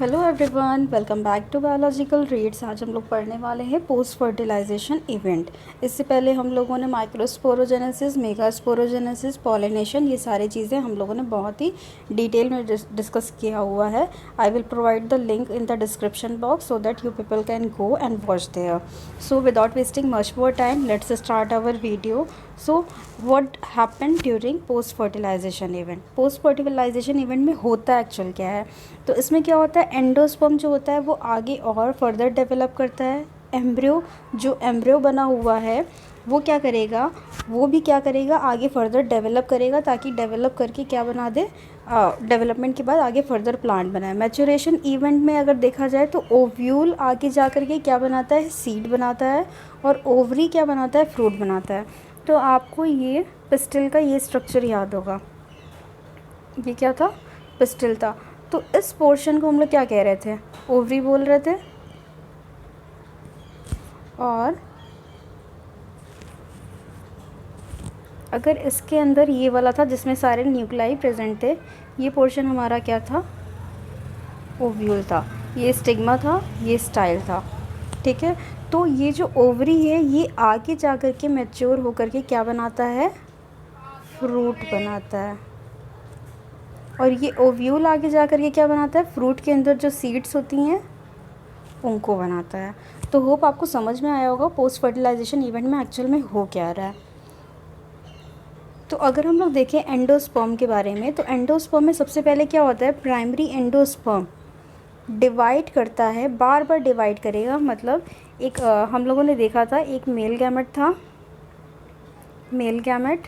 Hello everyone, welcome back to biological reads. आज हम लोग पढ़ने वाले हैं पोस्ट फर्टिलाइजेशन इवेंट। इससे पहले हम लोगों ने माइक्रोस्पोरोजेनेसिस, मेगास्पोरोजेनेसिस, पॉलिनेशन, ये सारी चीज़ें हम लोगों ने बहुत ही डिटेल में डिस्कस किया हुआ है। I will provide the link in the description box so that you people can go and watch there. So without wasting much more time, let's start our video. So what happen during post fertilization event. Post fertilization event में होता actual क्या है? तो इसमें क्या होता है, endosperm जो होता है वो आगे और फर्दर डेवलप करता है। एम्ब्रियो, जो एम्ब्रियो बना हुआ है वो क्या करेगा, वो भी क्या करेगा, आगे फर्दर डेवलप करेगा, ताकि डेवलप करके क्या बना दे, डेवलपमेंट के बाद आगे फर्दर प्लांट बनाए। मैच्योरेशन इवेंट में अगर देखा जाए तो ओव्यूल आगे जा कर के क्या बनाता है, सीड बनाता है, और ओवरी क्या बनाता है, फ्रूट बनाता है। तो आपको ये पिस्टिल का ये स्ट्रक्चर याद होगा। ये क्या था, पिस्टिल था। तो इस पोर्शन को हम लोग क्या कह रहे थे, ओवरी बोल रहे थे। और अगर इसके अंदर ये वाला था जिसमें सारे न्यूक्लाई प्रेजेंट थे, ये पोर्शन हमारा क्या था, ओव्यूल था। ये स्टिग्मा था, ये स्टाइल था। ठीक है। तो ये जो ओवरी है ये आगे जा कर के मैच्योर होकर के क्या बनाता है, फ्रूट बनाता है। और ये ओव्यूल आगे जा कर के क्या बनाता है, फ्रूट के अंदर जो सीड्स होती हैं उनको बनाता है। तो होप आपको समझ में आया होगा पोस्ट फर्टिलाइजेशन इवेंट में एक्चुअल में हो क्या रहा है। तो अगर हम लोग देखें एंडोस्पर्म के बारे में, तो एंडोस्पर्म में सबसे पहले क्या होता है, प्राइमरी एंडोस्पर्म डिवाइड करता है, बार बार डिवाइड करेगा। मतलब एक हम लोगों ने देखा था, एक मेल गैमेट था, मेल गैमेट,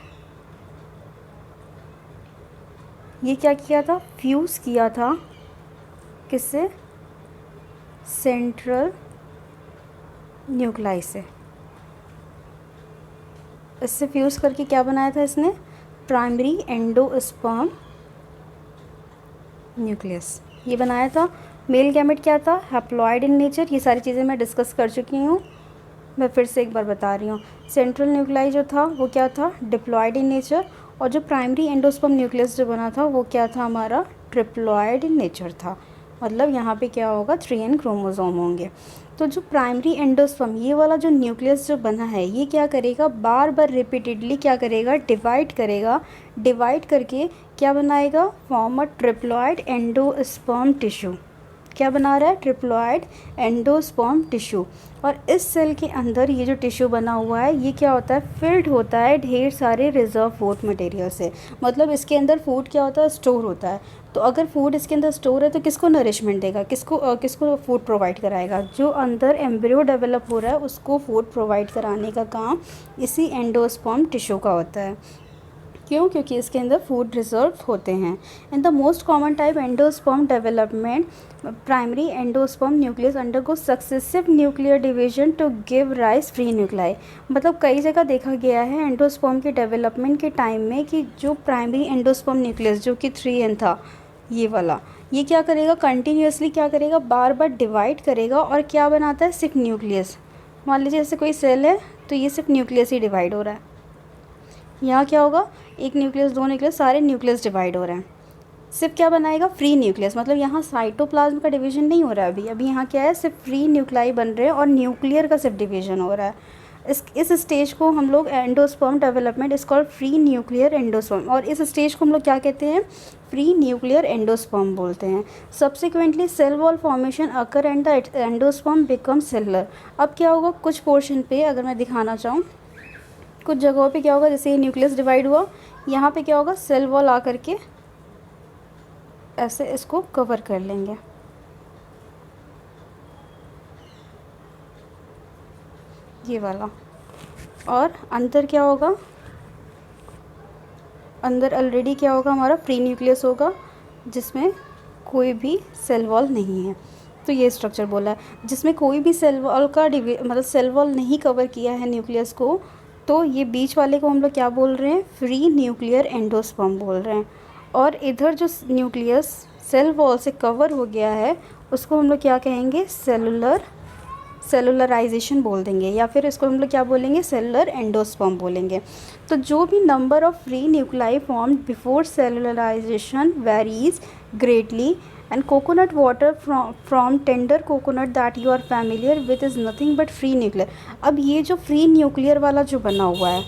ये क्या किया था, फ्यूज़ किया था किससे, सेंट्रल न्यूक्लाई से। इससे फ्यूज़ करके क्या बनाया था इसने, प्राइमरी एंडोस्पर्म न्यूक्लियस, ये बनाया था। मेल गैमेट क्या था, हैप्लॉइड इन नेचर। ये सारी चीज़ें मैं डिस्कस कर चुकी हूँ, मैं फिर से एक बार बता रही हूँ। सेंट्रल न्यूक्लाई जो था वो क्या था, डिप्लॉइड इन नेचर। और जो प्राइमरी एंडोस्पर्म न्यूक्लियस जो बना था वो क्या था, हमारा ट्रिप्लॉइड इन नेचर था। मतलब यहाँ पे क्या होगा, 3n क्रोमोसोम होंगे। तो जो प्राइमरी एंडोस्पर्म, ये वाला जो न्यूक्लियस जो बना है, ये क्या करेगा, बार बार रिपीटेडली क्या करेगा, डिवाइड करेगा। डिवाइड करके क्या बनाएगा, form a triploid endosperm tissue. क्या बना रहा है, ट्रिप्लॉइड एंडोस्पर्म टिश्यू। और इस सेल के अंदर ये जो टिश्यू बना हुआ है ये क्या होता है, फिल्ड होता है ढेर सारे रिजर्व फूड मटेरियल से। मतलब इसके अंदर फूड क्या होता है, स्टोर होता है। तो अगर फूड इसके अंदर स्टोर है तो किसको नरिशमेंट देगा, किसको फूड प्रोवाइड कराएगा, जो अंदर एम्ब्रियो डेवलप हो रहा है उसको फूड प्रोवाइड कराने का काम इसी एंडोस्पर्म टिश्यू का होता है। क्यों, क्योंकि इसके अंदर फूड रिजर्व होते हैं। And the most common type endosperm development, primary endosperm nucleus undergo successive nuclear division to give rise free nuclei. मतलब कई जगह देखा गया है एंडोस्पर्म के डेवलपमेंट के टाइम में कि जो प्राइमरी एंडोस्पर्म न्यूक्लियस जो कि 3n था, ये वाला, ये क्या करेगा, कंटिन्यूसली क्या करेगा, बार बार डिवाइड करेगा। और क्या बनाता है, सिर्फ न्यूक्लियस। मान लीजिए जैसे कोई सेल है तो ये सिर्फ न्यूक्लियस ही डिवाइड हो रहा है। यहाँ क्या होगा, एक न्यूक्लियस, दो न्यूक्लियस, सारे न्यूक्लियस डिवाइड हो रहे हैं। सिर्फ क्या बनाएगा, फ्री न्यूक्लियस। मतलब यहाँ साइटोप्लाज्म का डिवीजन नहीं हो रहा है अभी यहाँ क्या है, सिर्फ फ्री न्यूक्लाई बन रहे हैं और न्यूक्लियर का सिर्फ डिवीजन हो रहा है। इस स्टेज को हम लोग endosperm development is called free nuclear endosperm. और इस स्टेज को हम लोग क्या कहते हैं, फ्री न्यूक्लियर एंडोस्पर्म बोलते हैं। Subsequently cell wall formation occur and the endosperm become cellular. अब क्या होगा, कुछ पोर्शन पे अगर मैं दिखाना चाहूँ, कुछ जगहों पे क्या होगा, जैसे ये न्यूक्लियस डिवाइड हुआ, यहाँ पे क्या होगा, सेल वॉल आकर के ऐसे इसको कवर कर लेंगे। ये वाला। और अंदर क्या होगा, अंदर ऑलरेडी क्या होगा, हमारा फ्री न्यूक्लियस होगा जिसमें कोई भी सेल वॉल नहीं है। तो ये स्ट्रक्चर बोला है जिसमें कोई भी सेल वॉल का मतलब सेल वॉल नहीं कवर किया है न्यूक्लियस को। तो ये बीच वाले को हम लोग क्या बोल रहे हैं, फ्री न्यूक्लियर एंडोस्पर्म बोल रहे हैं। और इधर जो न्यूक्लियस सेल वॉल से कवर हो गया है उसको हम लोग क्या कहेंगे, सेलुलराइजेशन बोल देंगे, या फिर इसको हम लोग क्या बोलेंगे, सेलुलर एंडोस्पर्म बोलेंगे। तो जो भी number of free nuclei formed before cellularization varies greatly and coconut water from tender coconut that you are familiar with is nothing but free nuclear. अब ये जो फ्री न्यूक्लियर वाला जो बना हुआ है,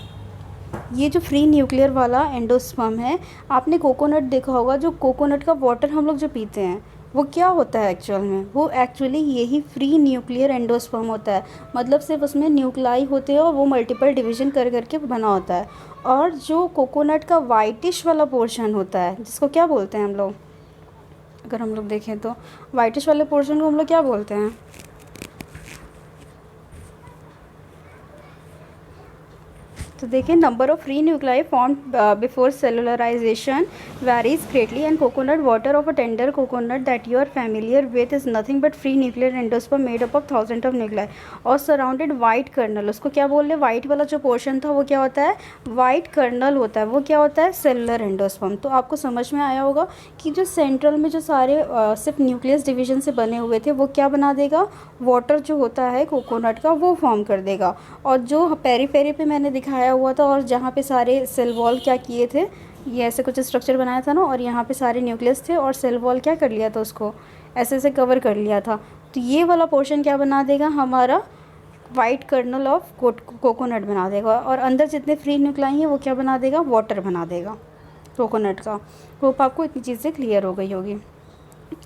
ये जो फ्री न्यूक्लियर वाला एंडोस्पर्म है, आपने कोकोनट देखा होगा, जो कोकोनट का वाटर हम लोग जो पीते हैं वो क्या होता है एक्चुअल में, वो एक्चुअली यही फ्री न्यूक्लियर एंडोस्पर्म होता है। मतलब सिर्फ उसमें न्यूक्लाई होते हैं और वो मल्टीपल डिवीजन कर करके बना होता है। और जो कोकोनट का वाइटिश वाला पोर्शन होता है, जिसको क्या बोलते हैं हम लोग, अगर हम लोग देखें तो वाइटिश वाले पोर्शन को हम लोग क्या बोलते हैं, तो देखिए number of free nuclei form before cellularization varies greatly and coconut water of a tender coconut that you are familiar with is nothing but free nuclear endosperm made up of thousand of nuclei और surrounded white kernel. उसको क्या बोल रहे हैं, white वाला जो portion था वो क्या होता है, वाइट कर्नल होता है, वो क्या होता है, सेलुलर एंडोस्पर्म। तो आपको समझ में आया होगा कि जो सेंट्रल में जो सारे सिर्फ न्यूक्लियस डिवीजन से बने हुए थे वो क्या बना देगा, वाटर जो होता है कोकोनट का वो फॉर्म कर देगा। और जो पेरी पेरी पे मैंने दिखाया हुआ था और जहाँ पे सारे सेल वॉल क्या किए थे, ये ऐसे कुछ स्ट्रक्चर बनाया था ना, और यहाँ पे सारे न्यूक्लियस थे और सेल वॉल क्या कर लिया था, उसको ऐसे ऐसे कवर कर लिया था। तो ये वाला पोर्शन क्या बना देगा, हमारा वाइट कर्नल ऑफ कोकोनट बना देगा। और अंदर जितने फ्री न्यूक्लाई हैं वो क्या बना देगा, वाटर बना देगा कोकोनट का। होप आपको इतनी चीज़ें क्लियर हो गई होगी।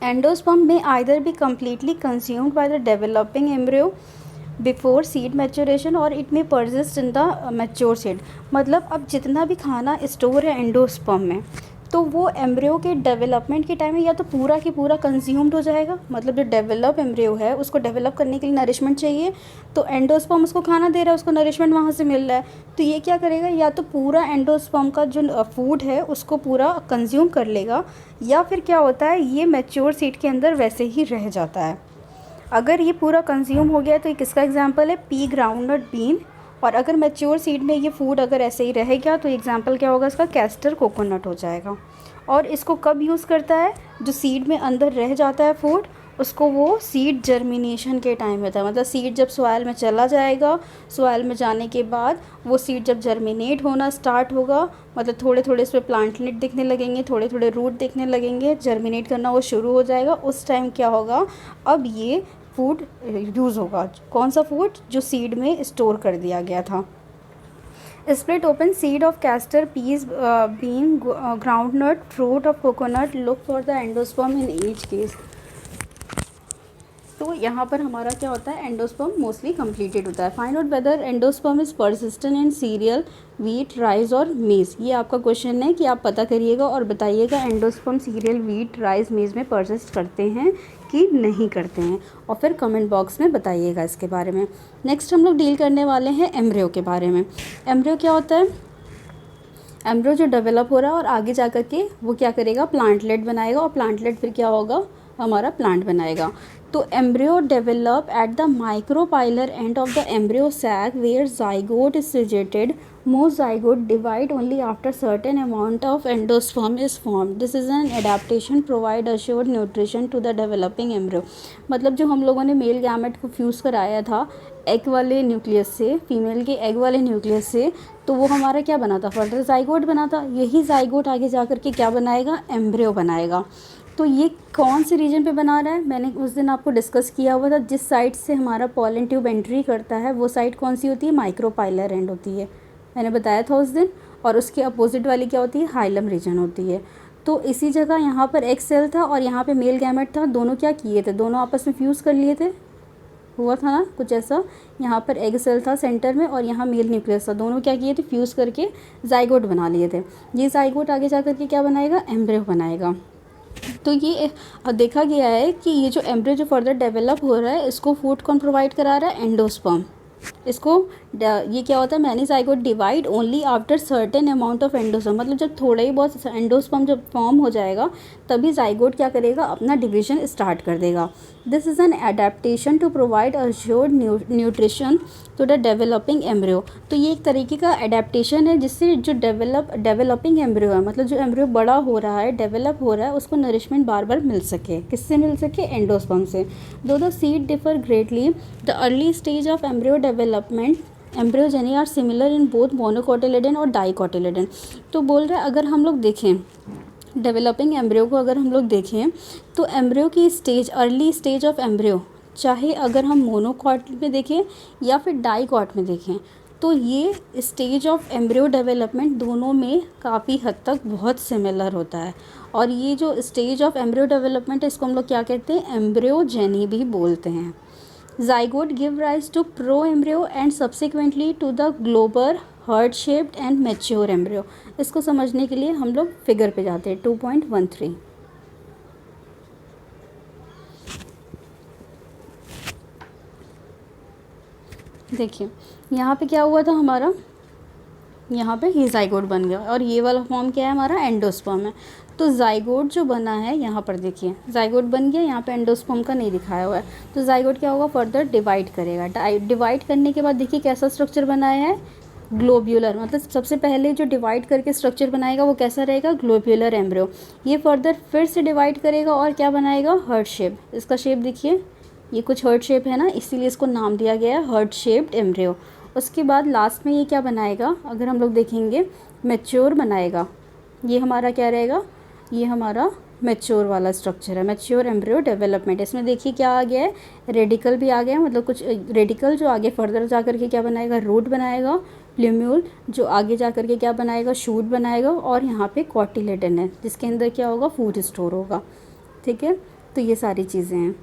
एंडोस्पर्म में either be completely consumed by the developing embryo before seed maturation और इट में persist in the mature seed. मतलब अब जितना भी खाना स्टोर है एंडोस्पर्म में, तो वो एम्ब्रियो के डेवलपमेंट के टाइम में या तो पूरा की पूरा कंज्यूम्ड हो जाएगा, मतलब जो डेवलप एम्ब्रियो है उसको डेवलप करने के लिए नरिशमेंट चाहिए, तो एंडोस्पर्म उसको खाना दे रहा है, उसको नरिशमेंट वहाँ से मिल रहा है, तो ये क्या करेगा, या तो पूरा एंडोस्पर्म का जो फूड है उसको पूरा कंज्यूम कर लेगा, या फिर क्या होता है ये मैच्योर सीड के अंदर वैसे ही रह जाता है। अगर ये पूरा कंज्यूम हो गया तो ये किसका एग्जाम्पल है, पी ग्राउंडनट बीन। और अगर मैच्योर सीड में ये फूड अगर ऐसे ही रहेगा तो एग्जाम्पल क्या होगा इसका, कैस्टर कोकोनट हो जाएगा। और इसको कब यूज़ करता है, जो सीड में अंदर रह जाता है फूड, उसको वो सीड जर्मिनेशन के टाइम होता है। मतलब सीड जब सॉइल में चला जाएगा, सॉइल में जाने के बाद वो सीड जब जर्मिनेट होना स्टार्ट होगा, मतलब थोड़े थोड़े इस पर प्लांटलेट दिखने लगेंगे, थोड़े थोड़े रूट दिखने लगेंगे, जर्मिनेट करना वो शुरू हो जाएगा, उस टाइम क्या होगा, अब ये फूड यूज़ होगा। कौन सा फूड, जो सीड में स्टोर कर दिया गया था। Split open seed of castor peas bean groundnut fruit of coconut look for the endosperm in each case. तो यहाँ पर हमारा क्या होता है, एंडोस्पर्म मोस्टली कंप्लीटेड होता है। Find out whether endosperm is persistent in serial wheat rice और मेज़। ये आपका क्वेश्चन है कि आप पता करिएगा और बताइएगा एंडोस्पर्म सीरियल व्हीट राइस मेज़ में परसिस्ट करते हैं कि नहीं करते हैं, और फिर कमेंट बॉक्स में बताइएगा इसके बारे में। नेक्स्ट हम लोग डील करने वाले हैं एम्ब्रियो के बारे में। एम्ब्रियो क्या होता है, एम्ब्रियो जो डेवलप हो रहा है और आगे जा कर के वो क्या करेगा, प्लांटलेट बनाएगा, और प्लांटलेट फिर क्या होगा, हमारा प्लांट बनाएगा। तो embryo develop at the micropylar end of the embryo sac where zygote is situated. Most zygote divide only after certain amount of endosperm is form. This is an adaptation provide assured nutrition to the developing embryo. मतलब जो हम लोगों ने male gamete को fuse कराया था egg वाले nucleus से, फीमेल के एग वाले न्यूक्लियस से, तो वो हमारा क्या बना था, फर्दर जाइगोट बना था। यही जाइगोट आगे जा कर के क्या बनाएगा, एम्ब्रियो बनाएगा। तो ये कौन से रीजन पे बना रहा है, मैंने उस दिन आपको डिस्कस किया हुआ था, जिस साइड से हमारा पॉलन ट्यूब एंट्री करता है वो साइड कौन सी होती है, माइक्रोपाइलर एंड होती है, मैंने बताया था उस दिन। और उसके अपोजिट वाली क्या होती है, हाइलम रीजन होती है। तो इसी जगह यहाँ पर एक सेल था और यहाँ पे मेल गैमेट था, दोनों क्या किए थे, दोनों आपस में फ्यूज़ कर लिए थे, हुआ था ना कुछ ऐसा। यहाँ पर एग सेल था सेंटर में और यहाँ मेल न्यूक्लियस था, दोनों क्या किए थे, फ्यूज़ करके जाइगोट बना लिए थे। ये जाइगोट आगे जा कर के क्या बनाएगा, एम्ब्रियो बनाएगा। तो ये देखा गया है कि ये जो एम्ब्रियो जो फर्दर डेवलप हो रहा है, इसको फूड कौन प्रोवाइड करा रहा है, एंडोस्पर्म। इसको ये क्या होता है, many zygote divide only after certain amount of endosperm. मतलब जब थोड़ा ही बहुत एंडोस्पर्म जब फॉर्म हो जाएगा तभी जाइगोट क्या करेगा, अपना डिवीजन स्टार्ट कर देगा। This is an adaptation to provide assured nutrition to the developing embryo. तो ये एक तरीके का एडेप्टेशन है जिससे जो डेवलपिंग एम्ब्रियो है, मतलब जो एम्ब्रियो बड़ा हो रहा है, डेवलप हो रहा है, उसको नरिशमेंट बार बार मिल सके। किससे मिल सके, एंडोस्पर्म से। Though the seed differ greatly the early stage of embryo development embryogeny are similar in both monocotyledon और डाइकोटिलेडन। तो बोल रहे हैं अगर हम लोग देखें डेवलपिंग एम्ब्रियो को अगर हम लोग देखें तो एम्ब्रियो की stage, early stage of embryo, चाहे अगर हम मोनोकॉट में देखें या फिर डाइकॉट में देखें, तो ये स्टेज ऑफ एम्ब्रियो डेवलपमेंट दोनों में काफ़ी हद तक बहुत सिमिलर होता है। और ये जो स्टेज ऑफ एम्ब्रियो डेवलपमेंट है इसको हम लोग क्या कहते हैं, एम्ब्रियोजेनी भी बोलते हैं। Zygote give rise to pro embryo and subsequently to the globular heart shaped and mature embryo. इसको समझने के लिए हम लोग फिगर पे जाते हैं 2.13। देखिए यहाँ पे क्या हुआ था हमारा, यहाँ पे ये जाइगोट बन गया और ये वाला फॉर्म क्या है हमारा, एंडोस्पर्म है। तो जाइगोट जो बना है यहाँ पर देखिए जाइगोट बन गया, यहाँ पे एंडोस्पर्म का नहीं दिखाया हुआ है। तो जाइगोट क्या होगा, फर्दर डिवाइड करेगा। डिवाइड करने के बाद देखिए कैसा स्ट्रक्चर बनाया है, ग्लोब्यूलर, मतलब सबसे पहले जो डिवाइड करके स्ट्रक्चर बनाएगा वो कैसा रहेगा, ग्लोब्यूलर एम्ब्रियो। ये फर्दर फिर से डिवाइड करेगा और क्या बनाएगा, हार्ट शेप। इसका शेप देखिए, ये कुछ हार्ट शेप है ना, इसीलिए इसको नाम दिया गया है हार्ट शेप्ड एम्ब्रियो। उसके बाद लास्ट में ये क्या बनाएगा, अगर हम लोग देखेंगे मैच्योर बनाएगा। ये हमारा क्या रहेगा, ये हमारा मैच्योर वाला स्ट्रक्चर है, मैच्योर एम्ब्रियो डेवलपमेंट। इसमें देखिए क्या आ गया है, रेडिकल भी आ गया है, मतलब कुछ रेडिकल जो आगे फर्दर जा कर के क्या बनाएगा, रूट बनाएगा। प्ल्यूम्यूल जो आगे जा कर के क्या बनाएगा, शूट बनाएगा। और यहाँ पे कॉटिलेडन है जिसके अंदर क्या होगा, फूड स्टोर होगा। ठीक है, तो ये सारी चीज़ें हैं।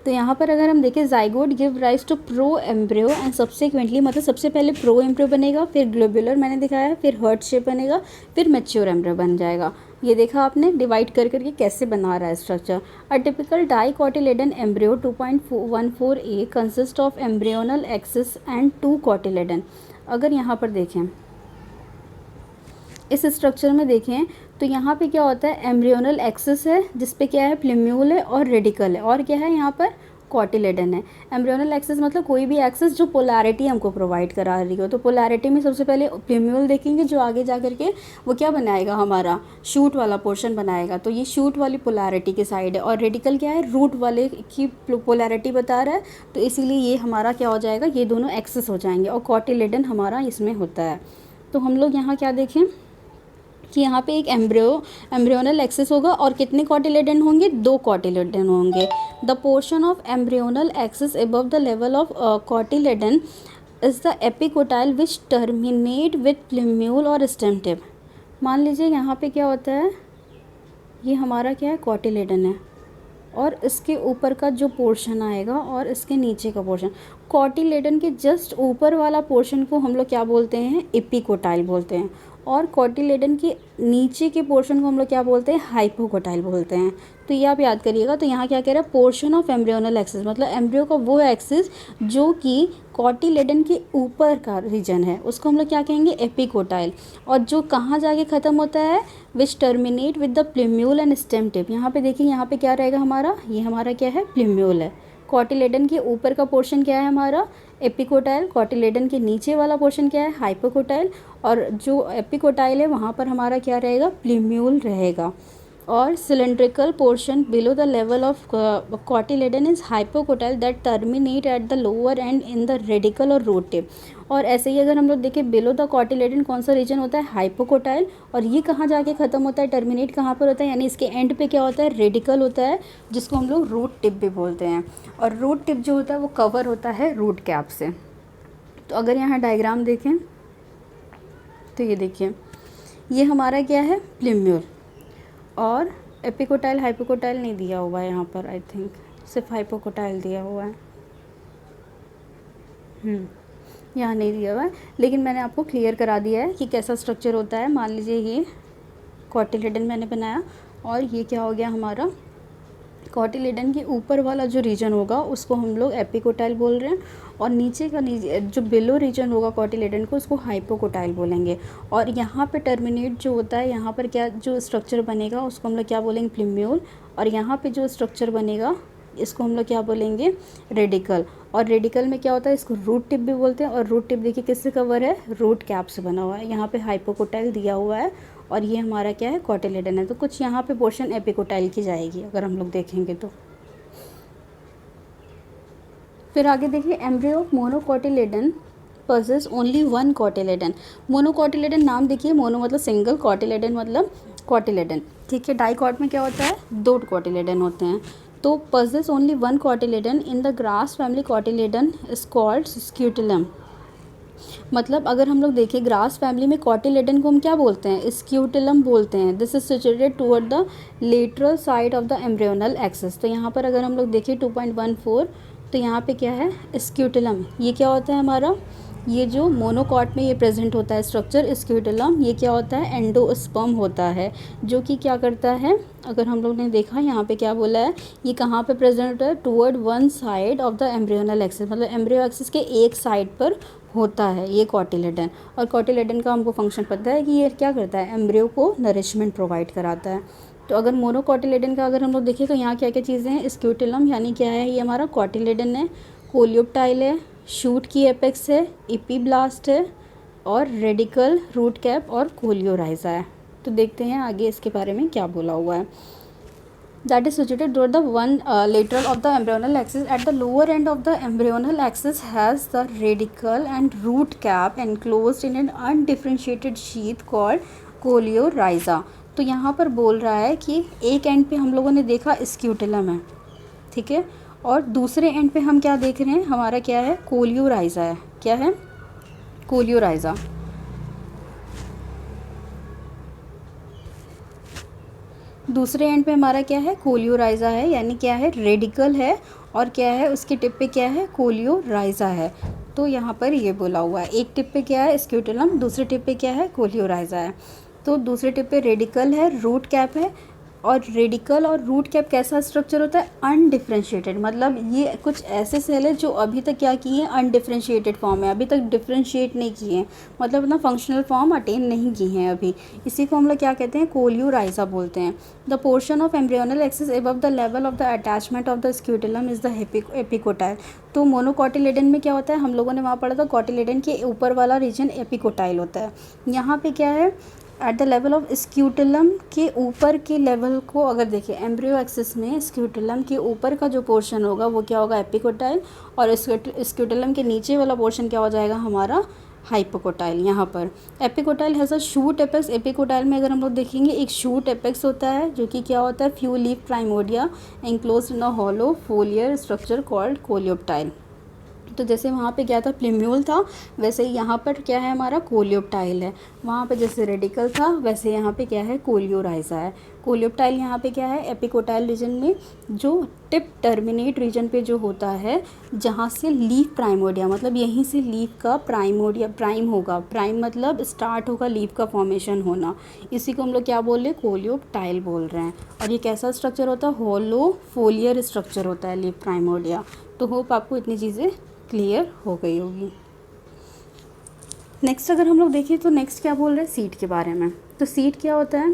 तो यहाँ पर अगर हम देखें, zygote give rise to pro embryo and subsequently, मतलब सबसे पहले प्रो एम्ब्रियो बनेगा, फिर ग्लोब्यूलर मैंने दिखाया, फिर हार्ट शेप बनेगा, फिर मैच्योर एम्ब्रियो बन जाएगा। ये देखा आपने डिवाइड कर करके कैसे बना रहा है structure. A typical dicotyledon embryo 2.14a consist of embryonal axis and 2 cotyledon. अगर यहाँ पर देखें इस स्ट्रक्चर में देखें तो यहाँ पे क्या होता है, एम्ब्रियोनल एक्सिस है जिसपे क्या है, प्ल्यूम्यूल है और रेडिकल है, और क्या है यहाँ पर, कॉटिलेडन है। एम्ब्रियोनल एक्सिस मतलब कोई भी एक्सिस जो पोलैरिटी हमको प्रोवाइड करा रही हो। तो पोलैरिटी में सबसे पहले प्ल्यूम्यूल देखेंगे जो आगे जा करके वो क्या बनाएगा, हमारा शूट वाला पोर्शन बनाएगा। तो ये शूट वाली पोलैरिटी की साइड है। और रेडिकल क्या है, रूट वाले की पोलैरिटी बता रहा है, तो इसीलिए ये हमारा क्या हो जाएगा, ये दोनों एक्सिस हो जाएंगे। और कॉटिलेडन हमारा इसमें होता है। तो हम लोग यहाँ क्या देखें कि यहाँ पे एक एम्ब्रियोनल एक्सिस होगा और कितने कॉटिलेडन होंगे, 2 कॉटिलेडन होंगे। The portion of embryonal axis above the level of cotyledon is the epicotyl which terminate with plumule और स्टेम टिप। मान लीजिए यहाँ पे क्या होता है, ये हमारा क्या है, कॉटिलेडन है, और इसके ऊपर का जो पोर्शन आएगा और इसके नीचे का पोर्शन, कॉटिलेडन के जस्ट ऊपर वाला पोर्शन को हम लोग क्या बोलते हैं, एपिकोटाइल बोलते हैं। और कॉटिलेडन के नीचे के पोर्शन को हम लोग क्या बोलते हैं, हाइपोकोटाइल बोलते हैं। तो ये आप याद करिएगा। तो यहाँ क्या कह रहा है, पोर्शन ऑफ एम्ब्रियोनल एक्सिस, मतलब एम्ब्रियो का वो एक्सिस जो कि कॉटिलेडन के ऊपर का रीजन है उसको हम लोग क्या कहेंगे, एपिकोटाइल। और जो कहाँ जाके ख़त्म होता है, which terminate with the plumule and stem tip. यहाँ पे देखिए, यहाँ पे क्या रहेगा हमारा, ये हमारा क्या है, प्ल्यूम्यूल है। कॉटिलेडन के ऊपर का पोर्शन क्या है हमारा, एपिकोटाइल। कॉटिलेडन के नीचे वाला पोर्शन क्या है, हाइपोकोटाइल। और जो एपिकोटाइल है वहाँ पर हमारा क्या रहेगा, प्ल्यूम्यूल रहेगा। और cylindrical portion below the level of cotyledon is hypocotyl that terminate at the lower and in the radical और रूट टिप। और ऐसे ही अगर हम लोग देखें, बिलो द कॉटिलेडन कौन सा रीजन होता है, हाइपोकोटाइल। और ये कहाँ जाके ख़त्म होता है, टर्मिनेट कहाँ पर होता है, यानी इसके एंड पे क्या होता है, रेडिकल होता है, जिसको हम लोग रूट टिप भी बोलते हैं। और रूट टिप जो होता है वो कवर होता है रूट कैप से। तो अगर यहाँ डायग्राम देखें तो ये देखिए, ये हमारा क्या है, प्ल्यूम्यूल, और एपिकोटाइल हाइपोकोटाइल नहीं दिया हुआ है यहाँ पर, आई थिंक सिर्फ हाइपोकोटाइल दिया हुआ है। यहाँ नहीं दिया हुआ है, लेकिन मैंने आपको क्लियर करा दिया है कि कैसा स्ट्रक्चर होता है। मान लीजिए ये कॉटिलेडन मैंने बनाया, और ये क्या हो गया हमारा, कॉटिलेडन के ऊपर वाला जो रीजन होगा उसको हम लोग एपिकोटाइल बोल रहे हैं, और नीचे का जो बिलो रीजन होगा कॉटिलेडन को उसको हाइपोकोटाइल बोलेंगे। और यहाँ पे टर्मिनेट जो होता है, यहाँ पर क्या जो स्ट्रक्चर बनेगा उसको हम लोग क्या बोलेंगे, प्ल्यूम्यूल। और यहाँ पे जो स्ट्रक्चर बनेगा इसको हम लोग क्या बोलेंगे, रेडिकल। और रेडिकल में क्या होता है, इसको रूट टिप भी बोलते हैं। और रूट टिप देखिए किससे कवर है, रूट कैप से बना हुआ है। यहाँ पे हाइपोकोटाइल दिया हुआ है, और ये हमारा क्या है, कॉटिलेडन है। तो कुछ यहाँ पे पोर्शन एपिकोटाइल की जाएगी अगर हम लोग देखेंगे तो। फिर आगे देखिए, embryo of monocotyledon possess only one cotyledon। Monocotyledon नाम देखिए, मोनो मतलब सिंगल, कोटिलेडन मतलब कोटिलेडन, ठीक है। डाइकॉट में क्या होता है, 2 कोटिलेडन होते हैं। तो possess only one cotyledon in the grass family, cotyledon is called scutellum। मतलब अगर हम लोग देखें ग्रास फैमिली में कॉटिलेडन को हम क्या बोलते हैं, स्क्यूटिलम बोलते हैं। This is situated toward the lateral side of the embryonal axis. तो यहाँ पर अगर हम लोग देखें 2.14, तो यहाँ पे क्या है, स्क्यूटिलम। ये क्या होता है हमारा, ये जो मोनोकॉट में ये प्रेजेंट होता है स्ट्रक्चर स्क्यूटिलम, ये क्या होता है, एंडोस्पर्म होता है, जो कि क्या करता है, अगर हम लोग ने देखा यहाँ पे क्या बोला है, ये कहाँ पे प्रेजेंट होता है, toward one side of the embryonal axis, मतलब एम्ब्रियो एक्सिस के एक साइड पर होता है ये कॉटिलेडन। और कॉटिलेडन का हमको फंक्शन पता है कि ये क्या करता है, एम्ब्रियो को नरिशमेंट प्रोवाइड कराता है। तो अगर मोनोकॉटिलेडन का अगर हम लोग देखें तो यहाँ क्या क्या चीज़ें हैं, स्क्यूटिलम यानी क्या है, ये हमारा कॉटिलेडन है, कोलियोप्टाइल है, शूट की एपेक्स है, इपीब्लास्ट है, और रेडिकल, रूट कैप और कोलियोराइजा है। तो देखते हैं आगे इसके बारे में क्या बोला हुआ है। That is situated toward the one lateral of the embryonal axis. At the lower end of the embryonal axis has the radicle and root cap enclosed in an undifferentiated sheath called coleorhiza। तो यहाँ पर बोल रहा है कि एक and पे हम लोगों ने देखा स्क्यूटिलम है, ठीक है, और दूसरे एंड पे हम क्या देख रहे हैं, हमारा क्या है, कोलियोराइजा है। क्या है, कोलियोराइजा। दूसरे एंड पे हमारा क्या है, कोलियोराइजा है, यानी क्या है, रेडिकल है, और क्या है, उसके टिप पे क्या है, कोलियोराइजा है। तो यहाँ पर ये बोला हुआ है, एक टिप पे क्या है, स्क्यूटिलम, दूसरे टिप पे क्या है, कोलियोराइजा है। तो दूसरे टिप पे रेडिकल है, रूट कैप है, और रेडिकल और रूट कैप कैसा स्ट्रक्चर होता है, अनडिफ्रेंशिएटेड, मतलब ये कुछ ऐसे सेल है जो अभी तक क्या किए हैं, अनडिफ्रेंशिएटेड फॉर्म है, अभी तक डिफ्रेंशिएट नहीं किए हैं, मतलब अपना फंक्शनल फॉर्म अटेन नहीं की हैं अभी। इसी को हम लोग क्या कहते हैं, कोलियोराइजा बोलते हैं। The portion of embryonal axis above the level of the attachment of the scutellum is the epicotyl. तो मोनोकॉटिलेडन में क्या होता है, हम लोगों ने वहाँ पढ़ा था, कॉटिलेडन के ऊपर वाला रीजन एपिकोटाइल होता है। यहाँ पे क्या है, एट द लेवल ऑफ स्क्यूटिलम के ऊपर के लेवल को अगर देखें, एम्ब्रियो एक्सिस में स्क्यूटिलम के ऊपर का जो पोर्शन होगा वो क्या होगा, एपिकोटाइल, और स्क्यूटिलम के नीचे वाला पोर्शन क्या हो जाएगा हमारा, हाइपोकोटाइल। यहाँ पर epicotyl has a shoot apex. Epicotyl में अगर हम लोग देखेंगे एक शूट एपेक्स होता है, जो कि क्या होता है, few leaf primordia enclosed in a hollow foliar structure called coleoptile. तो जैसे वहाँ पे क्या था, प्लीम्यूल था, वैसे ही यहाँ पर क्या है, हमारा कोलियोप्टाइल है। वहाँ पे जैसे रेडिकल था, वैसे यहाँ पे क्या है, कोलियोराइजा है। कोलियोप्टाइल यहाँ पे क्या है, एपिकोटाइल रीजन में जो टिप टर्मिनेट रीजन पे जो होता है, जहाँ से लीफ प्राइमोडिया, मतलब यहीं से लीफ का प्राइमोडिया प्राइम होगा, प्राइम मतलब स्टार्ट होगा लीफ का फॉर्मेशन होना, इसी को हम लोग क्या बोल रहे हैं, कोलियोप्टाइल बोल रहे हैं। और ये कैसा स्ट्रक्चर होता है, हॉलो फोलियर स्ट्रक्चर होता है लीफ प्राइमोडिया। तो होप आपको इतनी चीज़ें क्लियर हो गई होगी। नेक्स्ट अगर हम लोग देखें तो नेक्स्ट क्या बोल रहे हैं, सीड के बारे में। तो सीड क्या होता है,